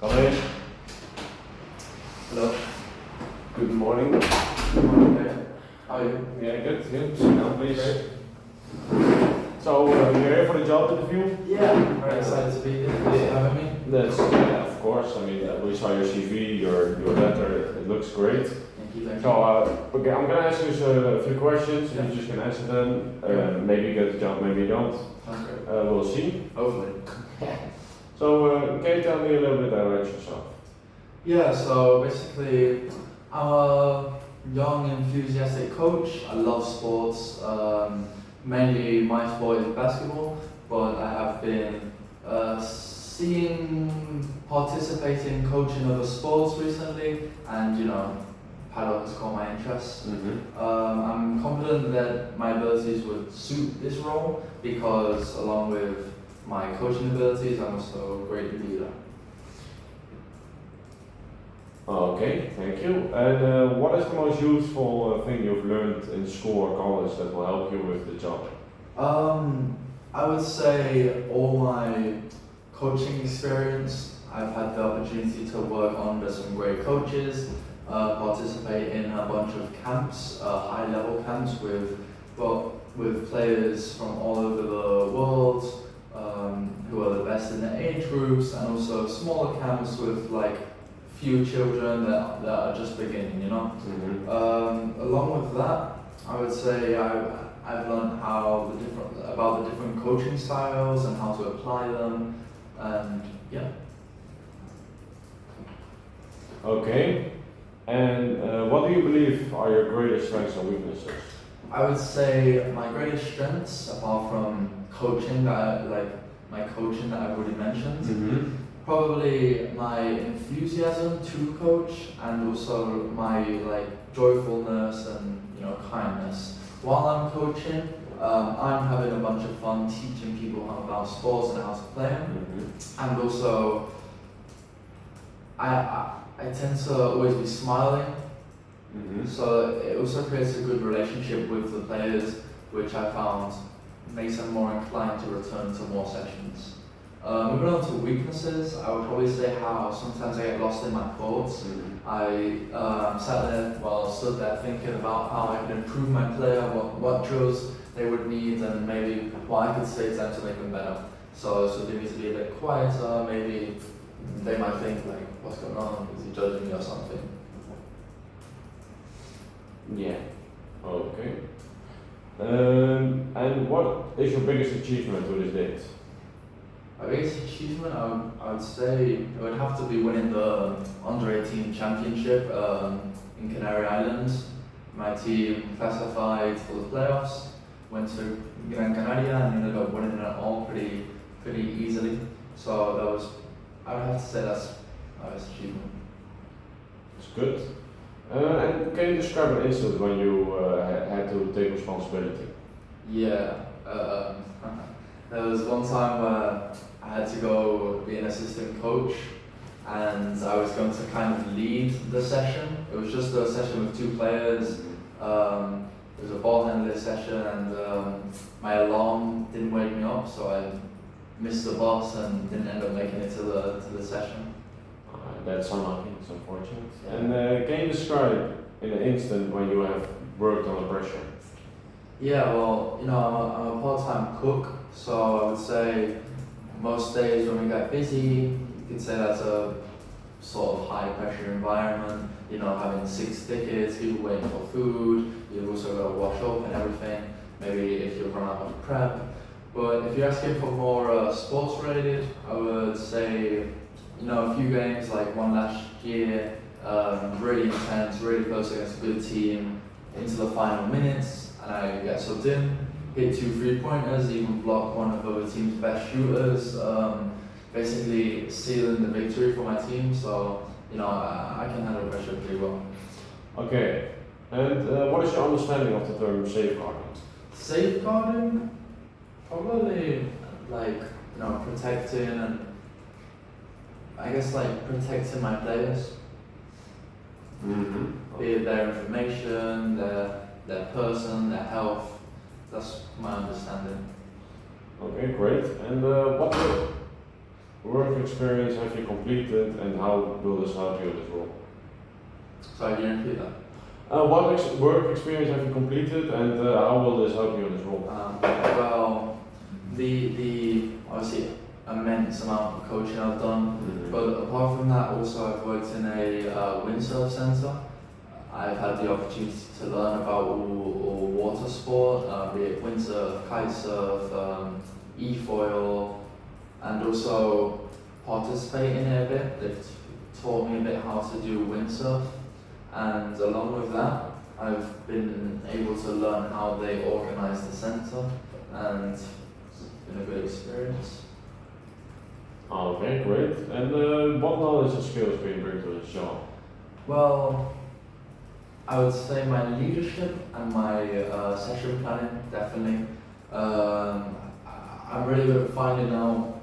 Come in. Hello. Good morning. Good morning, guys. How are you? Yeah, good. Sit down, please. So, you're here for the job interview? Yeah, I'm very excited to be here. Thanks for having me. That's, yeah, of course. I mean, we saw your CV, your letter. It looks great. Thank you, thank So, you. okay, I'm gonna ask you a few questions, and you just can answer them. Maybe you get the job, maybe you don't. Sounds great. We'll see. Hopefully. So, can you tell me a little bit about yourself? Yeah, so basically, I'm a young, enthusiastic coach. I love sports. Mainly my sport is basketball, but I have been participating, coaching other sports recently, and Padel has caught my interest. I'm confident that my abilities would suit this role because, along with my coaching abilities, I'm also a great leader. Okay, thank you. And what is the most useful thing you've learned in school or college that will help you with the job? I would say all my coaching experience. I've had the opportunity to work under some great coaches, participate in a bunch of camps, high-level camps with players from all over the world who are the best in their age groups, and also smaller camps with few children that are just beginning, Along with that, I would say I've learned about the different coaching styles and how to apply them, and yeah. Okay. And what do you believe are your greatest strengths and weaknesses? I would say my greatest strengths, apart from coaching, my coaching that I've already mentioned, probably my enthusiasm to coach, and also my joyfulness and kindness. While I'm coaching, I'm having a bunch of fun teaching people about sports and how to play them, and also I tend to always be smiling, so it also creates a good relationship with the players, which I found makes them more inclined to return to more sessions. Moving on to weaknesses, I would probably say how sometimes I get lost in my thoughts. I stood there thinking about how I could improve my player, what drills they would need, and maybe what I could say to them to make them better. So they need to be a bit quieter, maybe they might think what's going on, is he judging me or something? Yeah. Okay. And what is your biggest achievement to this date? My biggest achievement, I would say it would have to be winning the Under-18 championship in Canary Islands. My team classified for the playoffs, went to Gran Canaria and ended up winning it all pretty easily. So I would have to say that's my best achievement. That's good. And can you describe an incident when you had to take responsibility? Yeah. There was one time where I had to go be an assistant coach, and I was going to kind of lead the session. It was just a session with two players. It was a ball handler session, and my alarm didn't wake me up, so I missed the bus and didn't end up making it to the session. That's unlucky, it's unfortunate. And can you describe in an instant when you have worked under pressure? Yeah, well, I'm a part-time cook, so I would say most days when we get busy, you could say that's a sort of high-pressure environment. Having 6 tickets, people waiting for food, you've also got to wash up and everything. Maybe if you run out of prep. But if you're asking for more sports-related, I would say a few games like one last year, really intense, really close against a good team, into the final minutes, and I get subbed in, hit 2 3-pointers, even block one of the other team's best shooters, basically sealing the victory for my team. So I can handle pressure pretty well. Okay, and what is your understanding of the term safeguarding? Safeguarding, probably protecting and I guess protecting my players. Be it their information, their person, their health. That's my understanding. Okay, great. And what were work experience have you completed and how will this help you in this role? Sorry, can you repeat that? What work experience have you completed and how will this help you in this role? Well, the obviously immense amount of coaching I've done, but apart from that, also I've worked in a windsurf centre. I've had the opportunity to learn about all water sport, be it windsurf, kitesurf, e-foil, and also participate in it a bit. They've taught me a bit how to do windsurf, and along with that, I've been able to learn how they organise the centre, and it's been a good experience. Okay, great. And what knowledge and skills can you bring to this job? Well, I would say my leadership and my session planning, definitely. I'm really good at finding out,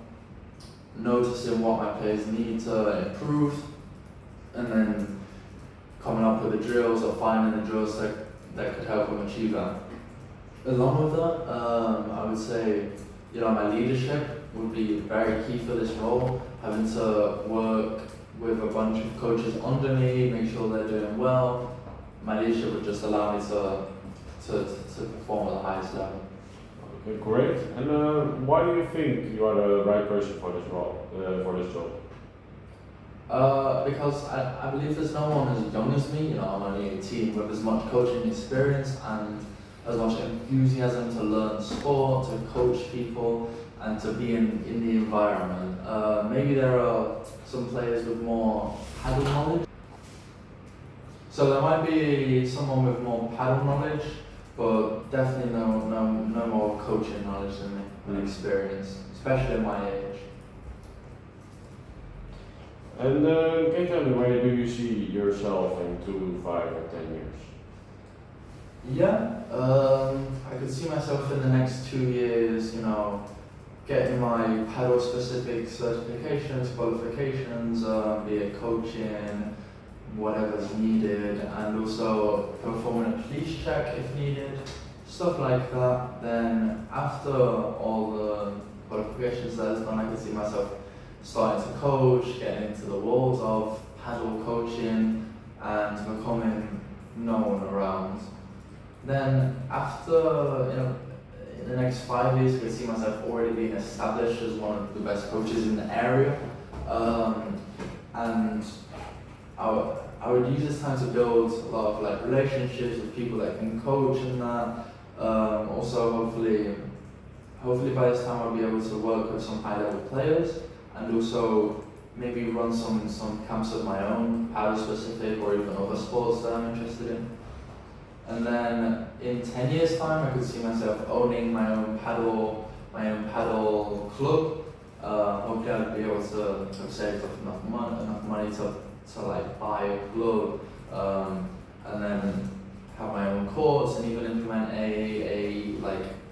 noticing what my players need to improve, and then coming up with the drills or finding the drills that could help them achieve that. Along with that, I would say, my leadership would be very key for this role, having to work with a bunch of coaches under me, make sure they're doing well. My leadership would just allow me to perform at the highest level. Okay, great. And why do you think you are the right person for this role, for this job? Because I believe there's no one as young as me. I'm only 18 with as much coaching experience and as much enthusiasm to learn sport, to coach people, and to be in the environment. Maybe there are some players with more paddle knowledge. So there might be someone with more paddle knowledge, but definitely no more coaching knowledge than me and experience, especially at my age. And can you tell me where do you see yourself in 2, 5, or 10 years? Yeah, I could see myself in the next 2 years, getting my paddle specific certifications, qualifications, be it coaching, whatever's needed, and also performing a police check if needed, stuff like that. Then after all the qualifications that's done, I could see myself starting to coach, getting into the world of paddle coaching, and becoming known around. Then after, in the next 5 years, I could see myself already being established as one of the best coaches in the area, and I would use this time to build a lot of relationships with people that can coach and that. Also, hopefully by this time I'll be able to work with some high-level players, and also maybe run some camps of my own, paddle specific or even other sports that I'm interested in. And then in 10 years time, I could see myself owning my own paddle club. Hopefully I'd be able to have saved up enough money to buy a club, and then have my own courts and even implement a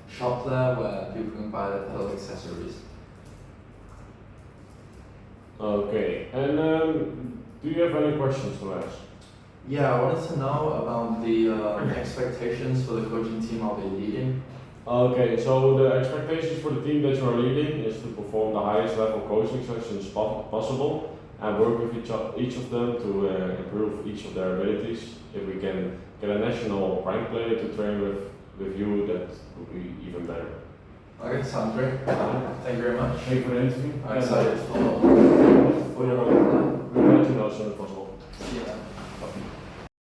shop there where people can buy their paddle accessories. Okay, and do you have any questions to ask? Yeah, I wanted to know about the expectations for the coaching team I'll be leading. Okay, so the expectations for the team that you are leading is to perform the highest level coaching sessions possible and work with each of them to improve each of their abilities. If we can get a national rank player to train with you, that would be even better. Okay, sounds great. Thank you very much. Thank you for the interview. I'm excited for We'll let you know as soon as possible. yeah.